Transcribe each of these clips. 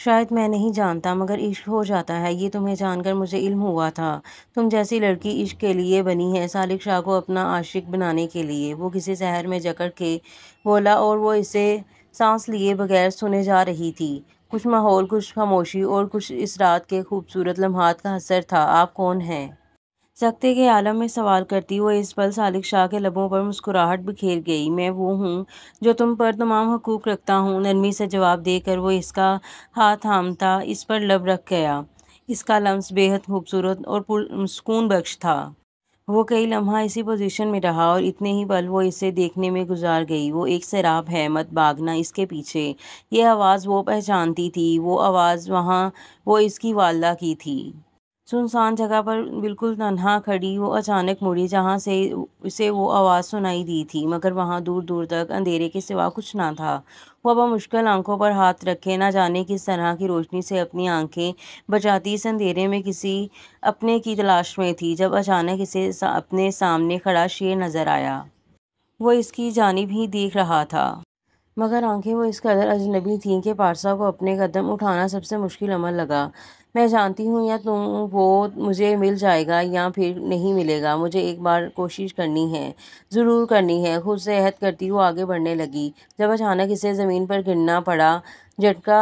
شاید میں نہیں جانتا مگر عشق ہو جاتا ہے، یہ تمہیں جان کر مجھے علم ہوا تھا۔ تم جیسی لڑکی عشق کے لیے بنی ہے، سالک شاہ کو اپنا عاشق بنانے کے لیے۔ وہ کسی شہر میں جکڑ کے بولا اور وہ اسے سانس لیے بغیر سنے جا رہی تھی۔ کچھ ماحول، کچھ خاموشی اور کچھ اس رات کے خوبصورت لمحات کا اثر تھا۔ آپ کون ہیں؟ سکتے کے عالم میں سوال کرتی وہ اس پل سالک شاہ کے لبوں پر مسکراہٹ بکھیر گئی۔ میں وہ ہوں جو تم پر تمام حقوق رکھتا ہوں، نرمی سے جواب دے کر وہ اس کا ہاتھ تھامتا اس پر لب رکھ گیا۔ اس کا لمس بے حد خوبصورت اور سکون بخش تھا۔ وہ کئی لمحہ اسی پوزیشن میں رہا اور اتنے ہی پل وہ اسے دیکھنے میں گزار گئی۔ وہ ایک سیراب ہے، مت بھاگنا اس کے پیچھے۔ یہ آواز وہ پہچانتی تھی، وہ آواز وہاں وہ اس کی والدہ کی تھی۔ سنسان جگہ پر بالکل تنہا کھڑی وہ اچانک مڑی جہاں سے اسے وہ آواز سنائی دی تھی، مگر وہاں دور دور تک اندھیرے کے سوا کچھ نہ تھا۔ وہ بمشکل آنکھوں پر ہاتھ رکھے نہ جانے کس طرح کی روشنی سے اپنی آنکھیں بچاتی اس اندھیرے میں کسی اپنے کی تلاش میں تھی، جب اچانک اسے اپنے سامنے کھڑا شیر نظر آیا۔ وہ اس کی جانب ہی دیکھ رہا تھا، مگر آنکھیں وہ اس قدر اجنبی تھیں کہ پارسا کو اپنے قدم اٹھانا سب سے مشکل عمل لگا۔ میں جانتی ہوں یا وہ مجھے مل جائے گا یا پھر نہیں ملے گا، مجھے ایک بار کوشش کرنی ہے، ضرور کرنی ہے، خود سے عہد کرتی وہ آگے بڑھنے لگی، جب اچانک اسے زمین پر گرنا پڑا۔ جھٹکا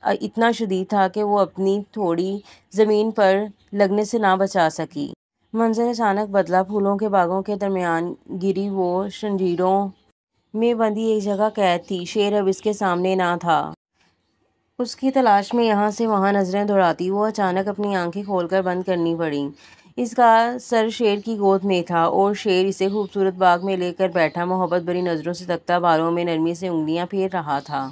اتنا شدید تھا کہ وہ اپنی تھوڑی زمین پر لگنے سے نہ بچا سکی۔ منظر اچانک بدلا، پھولوں کے باغوں کے درمیان گری وہ شنجیروں میں بندھی ایک جگہ قید تھی۔ شیر اب اس کے سامنے نہ تھا۔ اس کی تلاش میں یہاں سے وہاں نظریں دوڑاتی وہ اچانک اپنی آنکھیں کھول کر بند کرنی پڑیں۔ اس کا سر شیر کی گود میں تھا اور شیر اسے خوبصورت باغ میں لے کر بیٹھا، محبت بھری نظروں سے تکتا، بالوں میں نرمی سے انگلیاں پھیر رہا تھا۔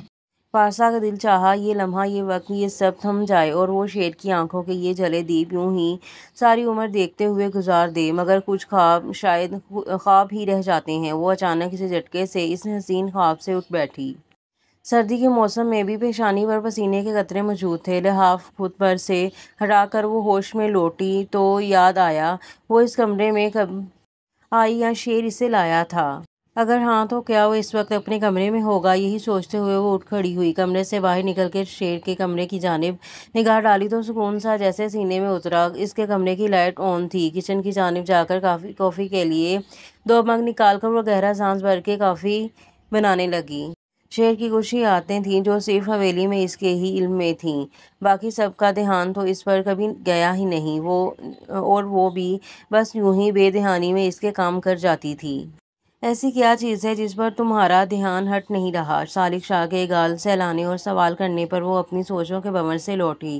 پارسا کا دل چاہا یہ لمحہ، یہ وقت، یہ سب تھم جائے اور وہ شیر کی آنکھوں کے یہ جلے دیپ یوں ہی ساری عمر دیکھتے ہوئے گزار دے، مگر کچھ خواب شاید خواب ہی رہ جاتے ہیں۔ وہ اچانک اسے جھٹکے سے اس حسین خواب سے اٹھ بیٹھی۔ سردی کے موسم میں بھی پیشانی پر پسینے کے قطرے موجود تھے۔ لحاف خود پر سے ہٹا کر وہ ہوش میں لوٹی تو یاد آیا وہ اس کمرے میں کب آئی یا شیر اسے لایا تھا۔ اگر ہاں تو کیا وہ اس وقت اپنے کمرے میں ہوگا؟ یہی سوچتے ہوئے وہ اٹھ کھڑی ہوئی، کمرے سے باہر نکل کے شیر کے کمرے کی جانب نگاہ ڈالی تو سکون سا جیسے سینے میں اترا۔ اس کے کمرے کی لائٹ آن تھی۔ کچن کی جانب جا کر کافی کے لیے 2 مگ نکال کر وہ گہرا سانس بھر کے کافی بنانے لگی۔ شیر کی کچھ ہی عادتیں تھیں جو صرف حویلی میں اس کے ہی علم میں تھیں، باقی سب کا دھیان تو اس پر کبھی گیا ہی نہیں، اور وہ بھی بس یوں ہی بے دھیانی میں اس کے کام کر جاتی تھی۔ ایسی کیا چیز ہے جس پر تمہارا دھیان ہٹ نہیں رہا؟ سالک شاہ کے گال سہلانے اور سوال کرنے پر وہ اپنی سوچوں کے بھنور سے لوٹی۔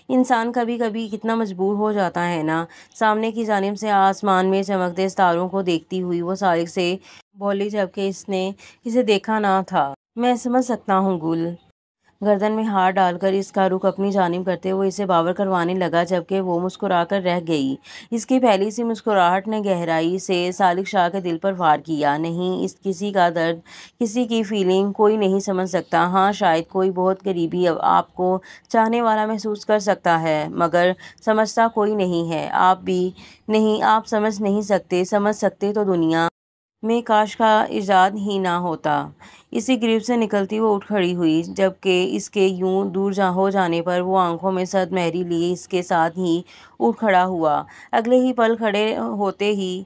انسان کبھی کبھی کتنا مجبور ہو جاتا ہے نا۔ سامنے کی جانب سے آسمان میں چمکتے ستاروں کو دیکھتی ہوئی وہ سالک سے بولی جبکہ اس نے اسے دیکھا نہ تھا۔ میں سمجھ سکتا ہوں گل۔ گردن میں ہاتھ ڈال کر اس کا رخ اپنی جانب کرتے وہ اسے باور کروانے لگا، جبکہ وہ مسکرا کر رہ گئی۔ اس کی پہلی سی مسکراہٹ نے گہرائی سے سالک شاہ کے دل پر وار کیا۔ نہیں، اس کسی کا درد، کسی کی فیلنگ کوئی نہیں سمجھ سکتا۔ ہاں شاید کوئی بہت قریبی آپ کو چاہنے والا محسوس کر سکتا ہے، مگر سمجھتا کوئی نہیں ہے۔ آپ بھی نہیں، آپ سمجھ نہیں سکتے۔ سمجھ سکتے تو دنیا میں کاش کا ایجاد ہی نہ ہوتا۔ اسی گریپ سے نکلتی وہ اٹھ کھڑی ہوئی، جبکہ اس کے یوں دور ہو جانے پر وہ آنکھوں میں صد مہری لیے اس کے ساتھ ہی اٹھ کھڑا ہوا۔ اگلے ہی پل کھڑے ہوتے ہی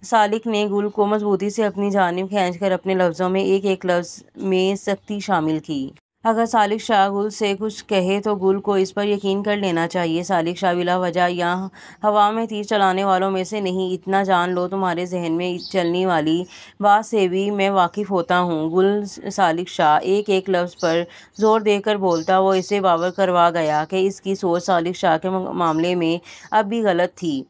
سالک نے گل کو مضبوطی سے اپنی جانب کھینچ کر اپنے لفظوں میں ایک ایک لفظ میں سختی شامل کی۔ اگر سالک شاہ گل سے کچھ کہے تو گل کو اس پر یقین کر لینا چاہیے۔ سالک شاہ بلا وجہ یا ہوا میں تیر چلانے والوں میں سے نہیں، اتنا جان لو تمہارے ذہن میں چلنے والی بات سے بھی میں واقف ہوتا ہوں۔ گل سالک شاہ ایک ایک لفظ پر زور دے کر بولتا وہ اسے باور کروا گیا کہ اس کی سوچ سالک شاہ کے معاملے میں اب بھی غلط تھی۔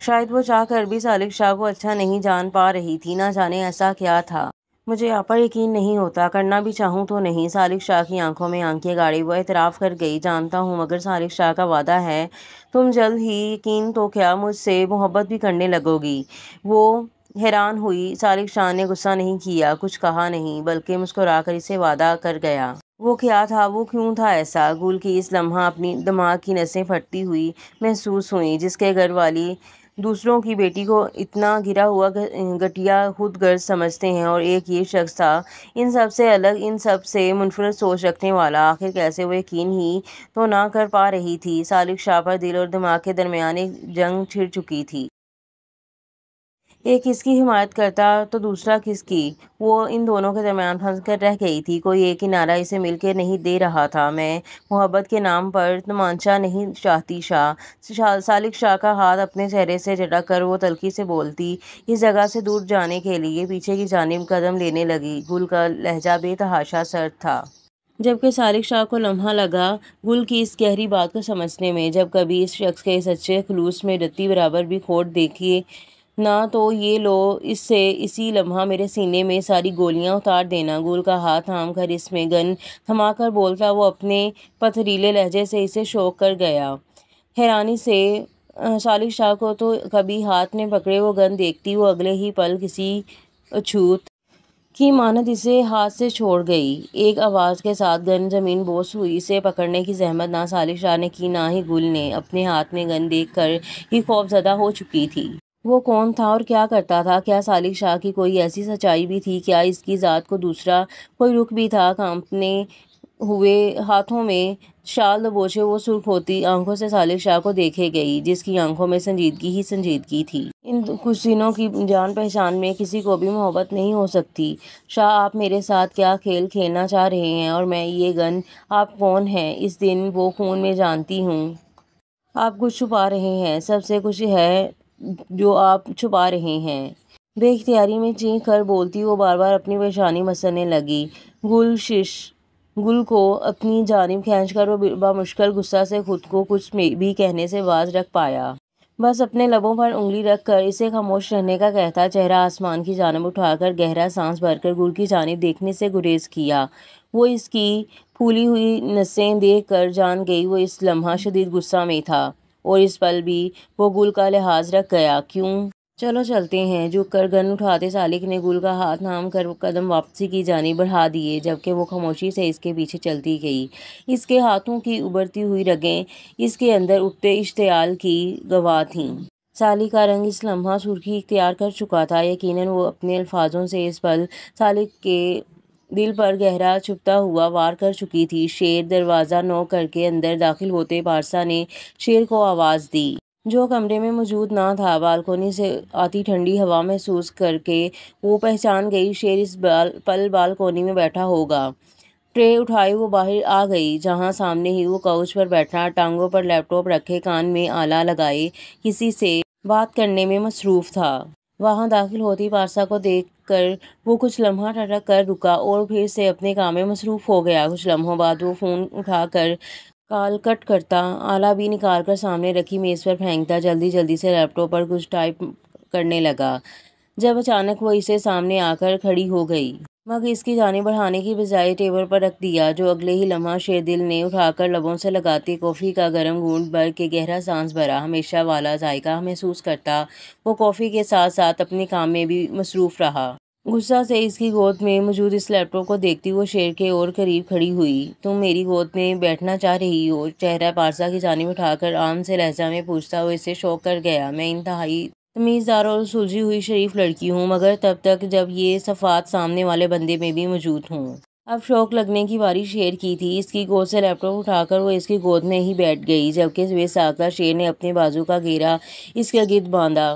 شاید وہ چاہ کر بھی سالک شاہ کو اچھا نہیں جان پا رہی تھی، نہ جانے ایسا کیا تھا۔ مجھے آپ پر یقین نہیں ہوتا، کرنا بھی چاہوں تو نہیں۔ سالک شاہ کی آنکھوں میں آنکھیں گاڑی وہ اعتراف کر گئی۔ جانتا ہوں، مگر سالک شاہ کا وعدہ ہے تم جلد ہی یقین تو کیا مجھ سے محبت بھی کرنے لگو گی۔ وہ حیران ہوئی۔ سالک شاہ نے غصہ نہیں کیا، کچھ کہا نہیں، بلکہ مسکرا کر اسے وعدہ کر گیا۔ وہ کیا تھا، وہ کیوں تھا ایسا؟ گل کی اس لمحہ اپنی دماغ کی نسیں پھٹتی ہوئی محسوس ہوئیں، جس کے گھر والی دوسروں کی بیٹی کو اتنا گرا ہوا گٹیا خود غرض سمجھتے ہیں، اور ایک یہ شخص تھا ان سب سے الگ، ان سب سے منفرد سوچ رکھنے والا۔ آخر کیسے وہ یقین ہی تو نہ کر پا رہی تھی۔ سالک شاہ پر دل اور دماغ کے درمیان ایک جنگ چھڑ چکی تھی۔ ایک کس کی حمایت کرتا تو دوسرا کس کی، وہ ان دونوں کے درمیان پھنس کر رہ گئی تھی۔ کوئی ایک کنارہ اسے مل کے نہیں دے رہا تھا۔ میں محبت کے نام پر تمانچہ نہیں چاہتی شاہ۔ سالک شاہ کا ہاتھ اپنے چہرے سے جھٹک کر وہ تلخی سے بولتی، اس جگہ سے دور جانے کے لیے پیچھے کی جانب قدم لینے لگی۔ گل کا لہجہ بے تحاشا سرد تھا، جبکہ سالک شاہ کو لمحہ لگا گل کی اس گہری بات کو سمجھنے میں، جب کبھی اس شخص کے سچے خلوص میں رتی برابر بھی کھوٹ دیکھیے نہ تو یہ لو اس سے اسی لمحہ میرے سینے میں ساری گولیاں اتار دینا۔ گل کا ہاتھ تھام کر اس میں گن تھما کر بولتا وہ اپنے پتھریلے لہجے سے اسے شوک کر گیا۔ حیرانی سے سالک شاہ کو تو کبھی ہاتھ میں پکڑے وہ گن دیکھتی وہ اگلے ہی پل کسی اچھوت کی مانند اسے ہاتھ سے چھوڑ گئی۔ ایک آواز کے ساتھ گن زمین بوس ہوئی۔ اسے پکڑنے کی زحمت نہ سالک شاہ نے کی نہ ہی گل نے۔ اپنے ہاتھ میں گن دیکھ کر ہی خوف زدہ ہو چکی تھی۔ وہ کون تھا اور کیا کرتا تھا؟ کیا سالک شاہ کی کوئی ایسی سچائی بھی تھی؟ کیا اس کی ذات کو دوسرا کوئی رخ بھی تھا؟ کانپنے ہوئے ہاتھوں میں شال دبوچے وہ سرخ ہوتی آنکھوں سے سالک شاہ کو دیکھے گئی، جس کی آنکھوں میں سنجیدگی ہی سنجیدگی تھی۔ ان کچھ دنوں کی جان پہچان میں کسی کو بھی محبت نہیں ہو سکتی۔ شاہ، آپ میرے ساتھ کیا کھیل کھیلنا چاہ رہے ہیں؟ اور میں یہ گن، آپ کون ہیں؟ اس دن وہ خون میں جانتی ہوں آپ کچھ چھپا رہے ہیں، سب سے کچھ ہے جو آپ چھپا رہے ہیں۔ بے اختیاری میں چینخ کر بولتی وہ بار بار اپنی پیشانی مسلنے لگی۔ گل کو اپنی جانب کھینچ کر وہ بامشکل غصہ سے خود کو کچھ بھی کہنے سے باز رکھ پایا۔ بس اپنے لبوں پر انگلی رکھ کر اسے خاموش رہنے کا کہتا چہرہ آسمان کی جانب اٹھا کر گہرا سانس بھر کر گل کی جانب دیکھنے سے گریز کیا۔ وہ اس کی پھولی ہوئی نسیں دیکھ کر جان گئی وہ اس لمحہ شدید غصہ میں تھا، اور اس پل بھی وہ گل کا لحاظ رکھ گیا۔ کیوں؟ چلو چلتے ہیں۔ جھک کر گن اٹھاتے سالک نے گل کا ہاتھ تھام کر قدم واپسی کی جانب بڑھا دیے، جبکہ وہ خاموشی سے اس کے پیچھے چلتی گئی۔ اس کے ہاتھوں کی ابھرتی ہوئی رگیں اس کے اندر اٹھتے اشتعال کی گواہ تھیں۔ سالک کا رنگ اس لمحہ سرخی اختیار کر چکا تھا۔ یقیناً وہ اپنے الفاظوں سے اس پل سالک کے دل پر گہرا چھپتا ہوا وار کر چکی تھی۔ شیر! دروازہ نوک کر کے اندر داخل ہوتے پارسا نے شیر کو آواز دی، جو کمرے میں موجود نہ تھا۔ بالکونی سے آتی ٹھنڈی ہوا محسوس کر کے وہ پہچان گئی شیر اس پل بالکونی میں بیٹھا ہوگا۔ ٹرے اٹھائے وہ باہر آ گئی، جہاں سامنے ہی وہ کاؤچ پر بیٹھا ٹانگوں پر لیپ ٹاپ رکھے کان میں آلہ لگائے کسی سے بات کرنے میں مصروف تھا۔ وہاں داخل ہوتی پارسا کو دیکھ کر وہ کچھ لمحہ ٹھٹک کر رکا اور پھر سے اپنے کام میں مصروف ہو گیا۔ کچھ لمحوں بعد وہ فون اٹھا کر کال کٹ کرتا، آلہ بھی نکال کر سامنے رکھی میز پر پھینکتا، جلدی سے لیپ ٹاپ پر کچھ ٹائپ کرنے لگا، جب اچانک وہ اسے سامنے آ کر کھڑی ہو گئی۔ مگ اس کی جانب بڑھانے کی بجائے ٹیبل پر رکھ دیا، جو اگلے ہی لمحہ شیردل نے اٹھا کر لبوں سے لگاتے کافی کا گرم گھونٹ بھر کے گہرا سانس بھرا۔ ہمیشہ والا ذائقہ محسوس کرتا وہ کافی کے ساتھ ساتھ اپنے کام میں بھی مصروف رہا۔ غصہ سے اس کی گود میں موجود اس لیپ ٹاپ کو دیکھتی وہ شیر کے اور قریب کھڑی ہوئی۔ تم میری گود میں بیٹھنا چاہ رہی ہو؟ چہرہ پارسا کی جانب اٹھا کر عام سے لہجہ میں پوچھتا وہ اسے شوک کر گیا۔ میں انتہائی تمیزدار اور سلجھی ہوئی شریف لڑکی ہوں، مگر تب تک جب یہ صفات سامنے والے بندے میں بھی موجود ہوں۔ اب شوک لگنے کی باری شیر کی تھی۔ اس کی گود سے لیپ ٹاپ اٹھا کر وہ اس کی گود میں ہی بیٹھ گئی، جبکہ بے ساختہ شیر نے اپنے بازو کا گھیرا اس کے گرد باندھا۔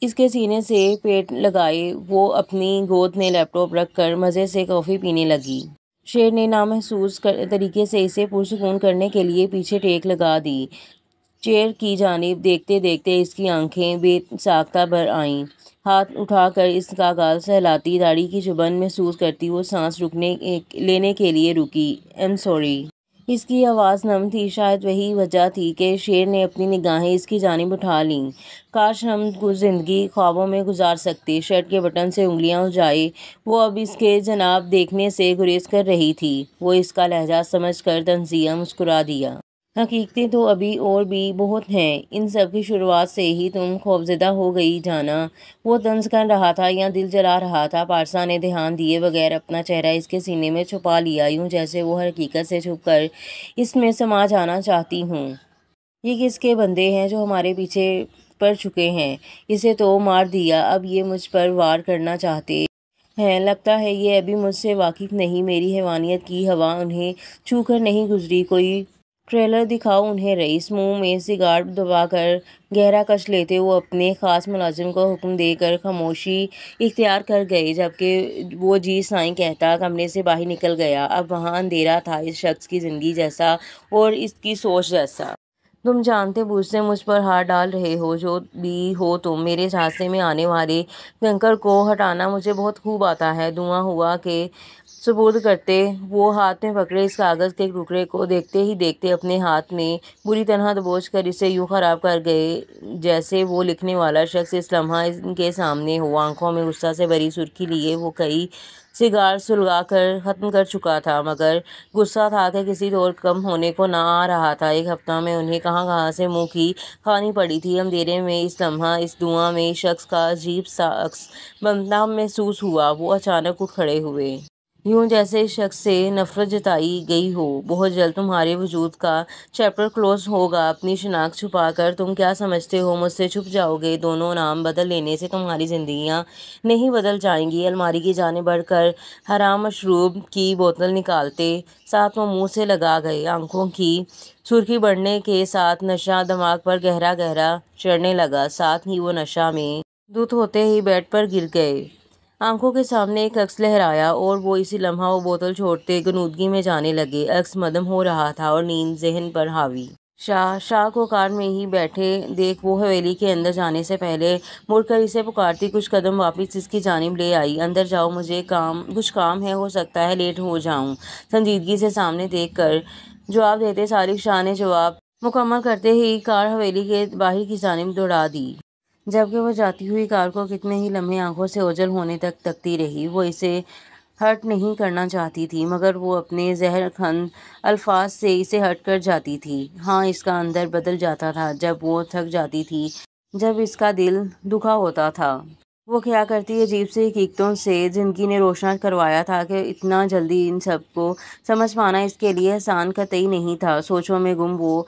اس کے سینے سے پیٹ لگائے وہ اپنی گود میں لیپ ٹاپ رکھ کر مزے سے کافی پینے لگی۔ شیر نے نامحسوس طریقے سے اسے پرسکون کرنے کے لیے پیچھے ٹیک لگا دی۔ چیئر کی جانب دیکھتے دیکھتے اس کی آنکھیں بے ساختہ بھر آئیں۔ ہاتھ اٹھا کر اس کا گال سہلاتی، داڑھی کی چبھن محسوس کرتی وہ سانس لینے کے لیے رکی۔ M sorry. اس کی آواز نم تھی، شاید وہی وجہ تھی کہ شیر نے اپنی نگاہیں اس کی جانب اٹھا لیں۔ کاش ہم کچھ زندگی خوابوں میں گزار سکتے۔ شرٹ کے بٹن سے انگلیاں الجھائے وہ اب اس کے جناب دیکھنے سے گریز کر رہی تھی۔ وہ اس کا لہجہ سمجھ کر طنزیہ مسکرا دیا۔ حقیقتیں تو ابھی اور بھی بہت ہیں، ان سب کی شروعات سے ہی تم خوفزدہ ہو گئی جانا۔ وہ طنز کر رہا تھا یا دل جلا رہا تھا؟ پارسا نے دھیان دیے بغیر اپنا چہرہ اس کے سینے میں چھپا لیا، یوں جیسے وہ ہر حقیقت سے چھپ کر اس میں سما جانا چاہتی ہوں۔ یہ کس کے بندے ہیں جو ہمارے پیچھے پڑ چکے ہیں، اسے تو مار دیا، اب یہ مجھ پر وار کرنا چاہتے ہیں، لگتا ہے یہ ابھی مجھ سے واقف نہیں، میری حیوانیت کی ہوا انہیں چھو کر نہیں گزری، کوئی ٹریلر دکھاؤ انہیں رئیس۔ منہ میں سگار دبا کر گہرا کش لیتے وہ اپنے خاص ملازم کو حکم دے کر خاموشی اختیار کر گئے، جبکہ وہ جی سائیں کہتا کمرے سے باہر نکل گیا۔ اب وہاں اندھیرا تھا، اس شخص کی زندگی جیسا اور اس کی سوچ جیسا۔ تم جانتے بوجھتے مجھ پر ہاتھ ڈال رہے ہو، جو بھی ہو تم، میرے راستے میں آنے والے کنکر کو ہٹانا مجھے بہت خوب آتا ہے۔ دعا ہوا کے سپرد کرتے وہ ہاتھ میں پکڑے اس کاغذ کے ٹکڑے کو دیکھتے ہی دیکھتے اپنے ہاتھ میں بری طرح دبوچ کر اسے یوں خراب کر گئے جیسے وہ لکھنے والا شخص اس لمحہ ان کے سامنے ہو۔ آنکھوں میں غصہ سے بھری سرخی لیے وہ کئی سگار سلگا کر ختم کر چکا تھا، مگر غصہ تھا کہ کسی طور کم ہونے کو نہ آ رہا تھا۔ ایک ہفتہ میں انہیں کہاں کہاں سے منہ کی کھانی پڑی تھی۔ اندھیرے میں اس لمحہ اس دعا میں شخص کا عجیب سا عکس بنتا محسوس ہوا۔ وہ اچانک اٹھ کھڑے ہوئے، یوں جیسے اس شخص سے نفرت جتائی گئی ہو۔ بہت جلد تمہارے وجود کا چیپٹر کلوز ہوگا، اپنی شناخت چھپا کر تم کیا سمجھتے ہو مجھ سے چھپ جاؤ گے؟ دونوں نام بدل لینے سے تمہاری زندگیاں نہیں بدل جائیں گی۔ الماری کی جانب بڑھ کر حرام مشروب کی بوتل نکالتے ساتھ وہ منہ سے لگا گئے۔ آنکھوں کی سرخی بڑھنے کے ساتھ نشہ دماغ پر گہرا گہرا چڑھنے لگا، ساتھ ہی وہ نشہ میں دھت ہوتے ہی بیڈ پر گر گئے۔ آنکھوں کے سامنے ایک عکس لہرایا اور وہ اسی لمحہ وہ بوتل چھوڑتے غنودگی میں جانے لگے۔ عکس مدھم ہو رہا تھا اور نیند ذہن پر حاوی۔ شاہ کو کار میں ہی بیٹھے دیکھ وہ حویلی کے اندر جانے سے پہلے مڑ کر اسے پکارتی کچھ قدم واپس اس کی جانب لے آئی۔ اندر جاؤ، مجھے کچھ کام ہے، ہو سکتا ہے لیٹ ہو جاؤں۔ سنجیدگی سے سامنے دیکھ کر جواب دیتے صادق شاہ نے جواب مکمل کرتے ہی کار حویلی کے باہر کی جانب دوڑا دی، جبکہ وہ جاتی ہوئی کار کو کتنے ہی لمحے آنکھوں سے اوجھل ہونے تک تکتی رہی۔ وہ اسے ہرٹ نہیں کرنا چاہتی تھی، مگر وہ اپنے زہر خند الفاظ سے اسے ہرٹ کر جاتی تھی۔ ہاں، اس کا اندر بدل جاتا تھا جب وہ تھک جاتی تھی، جب اس کا دل دکھا ہوتا تھا۔ وہ کیا کرتی عجیب سی حقیقتوں سے زندگی نے روشن کروایا تھا کہ اتنا جلدی ان سب کو سمجھ پانا اس کے لیے آسان قطعی نہیں تھا۔ سوچوں میں گم وہ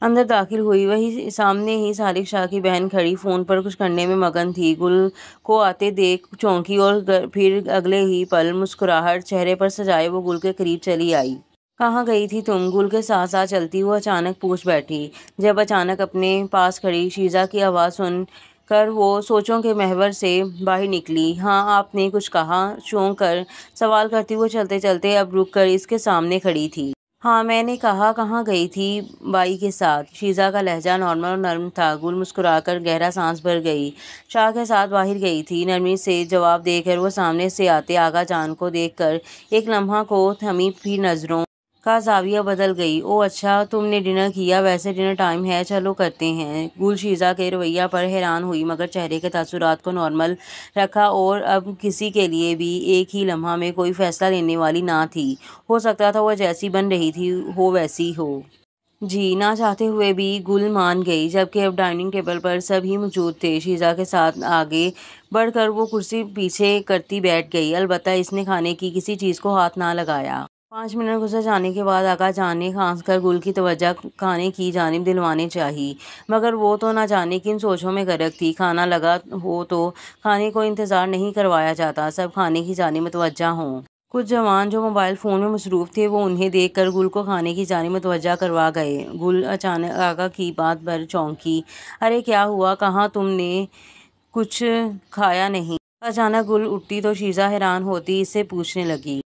اندر داخل ہوئی، وہیں سامنے ہی صادق شاہ کی بہن کھڑی فون پر کچھ کرنے میں مگن تھی۔ گل کو آتے دیکھ چونکی اور پھر اگلے ہی پل مسکراہٹ چہرے پر سجائے وہ گل کے قریب چلی آئی۔ کہاں گئی تھی تم؟ گل کے ساتھ ساتھ چلتی وہ اچانک پوچھ بیٹھی، جب اچانک اپنے پاس کھڑی شیزا کی آواز سن کر وہ سوچوں کے محور سے باہر نکلی۔ ہاں، آپ نے کچھ کہا؟ چونک کر سوال کرتی وہ چلتے چلتے اب رک کر اس کے سامنے کھڑی تھی۔ ہاں، میں نے کہا کہاں گئی تھی؟ بائی کے ساتھ۔ شیزا کا لہجہ نارمل اور نرم تھا۔ گل مسکرا کر گہرا سانس بھر گئی۔ شاہ کے ساتھ باہر گئی تھی، نرمی سے جواب دے کر وہ سامنے سے آتے آغا جان کو دیکھ کر ایک لمحہ کو تھمی، پھر نظروں کا زاویہ بدل گئی۔ او اچھا، تم نے ڈنر کیا؟ ویسے ڈنر ٹائم ہے، چلو کرتے ہیں۔ گل شیزا کے رویہ پر حیران ہوئی، مگر چہرے کے تاثرات کو نارمل رکھا اور اب کسی کے لیے بھی ایک ہی لمحہ میں کوئی فیصلہ لینے والی نہ تھی۔ ہو سکتا تھا وہ جیسی بن رہی تھی وہ ویسی ہو۔ جی، نہ چاہتے ہوئے بھی گل مان گئی، جبکہ اب ڈائننگ ٹیبل پر سب ہی موجود تھے۔ شیزا کے ساتھ آگے بڑھ کر وہ کرسی پیچھے کرتی بیٹھ گئی، البتہ اس نے کھانے کی کسی چیز کو ہاتھ نہ لگایا۔ 5 منٹ گزر جانے کے بعد آغا جان نے کھانس کر گل کی توجہ کھانے کی جانب دلوانے چاہی، مگر وہ تو نہ جانے کن سوچوں میں غرق تھی۔ کھانا لگا ہو تو کھانے کو انتظار نہیں کروایا جاتا، سب کھانے کی جانب متوجہ ہوں۔ کچھ جوان جو موبائل فون میں مصروف تھے وہ انہیں دیکھ کر گل کو کھانے کی جانب متوجہ کروا گئے۔ گل اچانک آغا کی بات پر چونکی، ارے کیا ہوا؟ کہاں تم نے کچھ کھایا نہیں؟ اچانک گل اٹھتی تو شیزا حیران ہوتی اس سے پوچھنے لگی،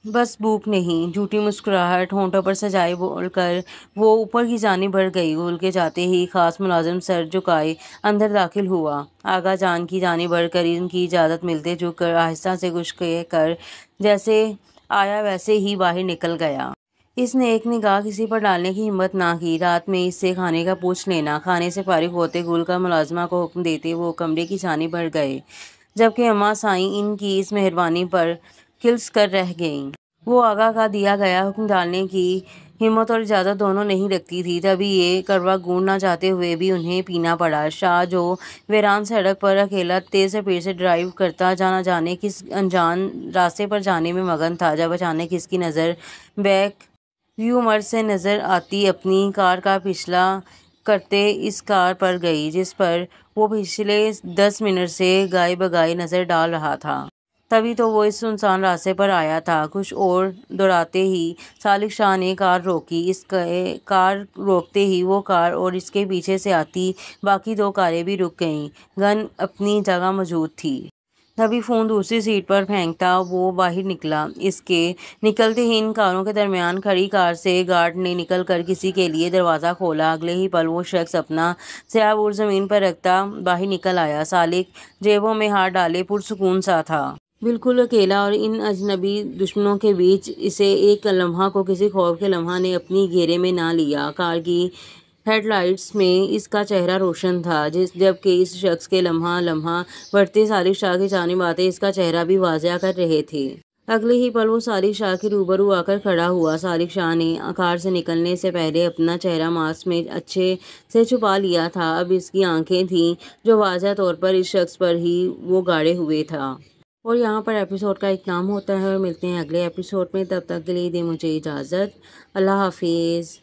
بس بھوک نہیں؟ جھوٹی مسکراہٹ ہونٹوں پر سجائے بول کر وہ اوپر کی جانب بڑھ گئی۔ گل کے جاتے ہی خاص ملازم سر جھکائے اندر داخل ہوا۔ آغا جان کی جانب بڑھ کر ان کی اجازت ملتے جھک کر آہستہ سے کچھ کہہ کر جیسے آیا ویسے ہی باہر نکل گیا۔ اس نے ایک نگاہ کسی پر ڈالنے کی ہمت نہ کی۔ رات میں اس سے کھانے کا پوچھ لینا۔ کھانے سے فارغ ہوتے گل کا ملازمہ کو حکم دیتے وہ کمرے کی جانب بڑھ گئے، جبکہ اماں سائیں ان کی اس مہربانی پر کھلس کر رہ گئیں۔ وہ آغا کا دیا گیا حکم ٹالنے کی ہمت اور اجازت دونوں نہیں رکھتی تھی، تبھی یہ کڑوا گھونٹ نہ چاہتے ہوئے بھی انہیں پینا پڑا۔ شاہ جو ویران سڑک پر اکیلا تیز اسپیڈ سے ڈرائیو کرتا نہ جانے کس انجان راستے پر جانے میں مگن تھا، جب اچانک اس کی نظر بیک ویو مرر سے نظر آتی اپنی کار کا پچھلا کرتے اس کار پر گئی جس پر وہ پچھلے 10 منٹ سے گائے بگائے نظر ڈال رہا تھا۔ تبھی تو وہ اس سنسان راستے پر آیا تھا۔ کچھ اور دوڑاتے ہی سالک شاہ نے کار روکی۔ کار روکتے ہی وہ کار اور اس کے پیچھے سے آتی باقی 2 کاریں بھی رک گئیں۔ گن اپنی جگہ موجود تھی۔ تبھی فون دوسری سیٹ پر پھینکتا وہ باہر نکلا۔ اس کے نکلتے ہی ان کاروں کے درمیان کھڑی کار سے گارڈ نے نکل کر کسی کے لیے دروازہ کھولا۔ اگلے ہی پل وہ شخص اپنا سیاہ بوٹ زمین پر رکھتا باہر نکل آیا۔ سالک جیبوں میں ہاتھ ڈالے پرسکون سا تھا۔ بالکل اکیلا، اور ان اجنبی دشمنوں کے بیچ اسے ایک لمحہ کو کسی خوف کے لمحہ نے اپنی گھیرے میں نہ لیا۔ کار کی ہیڈ لائٹس میں اس کا چہرہ روشن تھا، جبکہ اس شخص کے لمحہ لمحہ بڑھتے سالک شاہ کی جانب آتے اس کا چہرہ بھی واضح کر رہے تھے۔ اگلے ہی پل وہ سالک شاہ کے روبرو آ کر کھڑا ہوا۔ سالک شاہ نے کار سے نکلنے سے پہلے اپنا چہرہ ماسک میں اچھے سے چھپا لیا تھا۔ اب اس کی آنکھیں تھیں جو واضح طور پر اس شخص پر ہی وہ گاڑے ہوئے تھا۔ اور یہاں پر ایپیسوڈ کا اختتام ہوتا ہے، اور ملتے ہیں اگلے ایپیسوڈ میں۔ تب تک کے لیے دیں مجھے اجازت۔ اللہ حافظ۔